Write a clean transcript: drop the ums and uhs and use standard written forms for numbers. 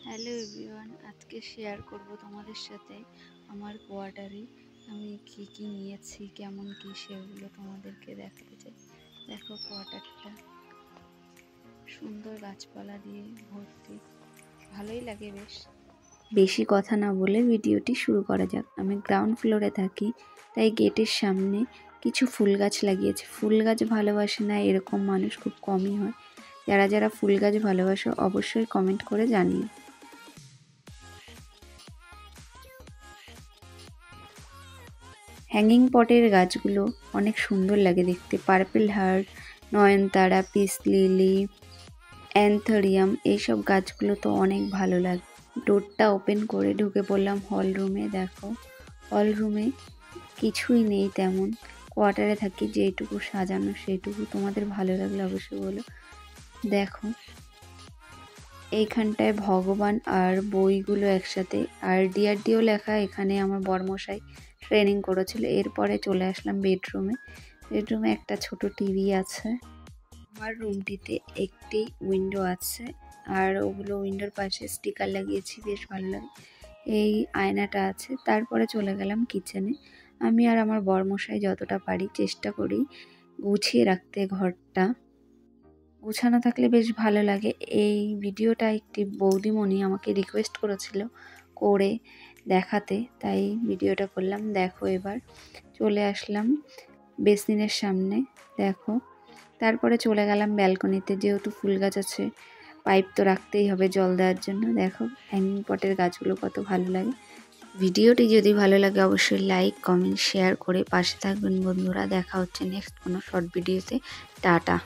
Hello everyone, আজকে share করব তোমাদের সাথে আমার কোয়ার্টারে আমি কি নিয়েছি, কেমন কি সেগুলো তোমাদেরকে দেখাতে চাই। দেখো কোয়ার্টারটা সুন্দর গাছপালা দিয়ে ভর্তি, ভালোই লাগে বেশ। বেশি কথা না বলে ভিডিওটি শুরু করা যাক। আমি গ্রাউন্ড ফ্লোরে থাকি, তাই গেটের সামনে কিছু ফুল গাছ লাগিয়েছি। ফুল গাছ ভালোবাসে না এরকম মানুষ খুব কমই হয়। যারা যারা ফুল গাছ ভালোবাসো অবশ্যই কমেন্ট করে জানিও। হ্যাঙ্গিং পটের গাছগুলো অনেক সুন্দর লাগে দেখতে। পার্পল হার্ট, নয়নতারা, পিস লিলি, অ্যান্থোরিয়াম, এইসব গাছগুলো তো অনেক ভালো লাগে। ডোরটা ওপেন করে ঢুকে পড়লাম হল রুমে। দেখো হল রুমে কিছুই নেই তেমন, কোয়ার্টারে থাকি, যেটুকু সাজানো সেইটুকু। তোমাদের ভালো লাগলে অবশ্যই বলো। দেখো এইখানটায় ভগবান আর বইগুলো একসাথে, আর ডিআরডিও লেখা। এখানে আমার বরমশাই ট্রেনিং করেছিল। এরপরে চলে আসলাম বেডরুমে। বেডরুমে একটা ছোট টিভি আছে। আমার রুমটিতে একটি উইন্ডো আছে, আর ওগুলো উইন্ডোর পাশে স্টিকার লাগিয়েছি, বেশ ভালো লাগে। এই আয়নাটা আছে। তারপরে চলে গেলাম কিচেনে। আমি আর আমার বরমশাই যতটা পারি চেষ্টা করি গুছিয়ে রাখতে ঘরটা। গোছানো থাকলে বেশ ভালো লাগে। এই ভিডিওটা একটি বৌদিমণি আমাকে রিকোয়েস্ট করেছিল করে দেখাতে, তাই ভিডিওটা করলাম। দেখো এবার চলে আসলাম বেসিনের সামনে। দেখো তারপরে চলে গেলাম ব্যালকনিতে, যেহেতু ফুল গাছ আছে পাইপ তো রাখতেই হবে জল দেওয়ার জন্য। দেখো হ্যাঙ্গিং পটের গাছগুলো কত ভালো লাগে। ভিডিওটি যদি ভালো লাগে অবশ্যই লাইক, কমেন্ট, শেয়ার করে পাশে থাকবেন বন্ধুরা। দেখা হচ্ছে নেক্সট কোনো শর্ট ভিডিওতে। টাটা।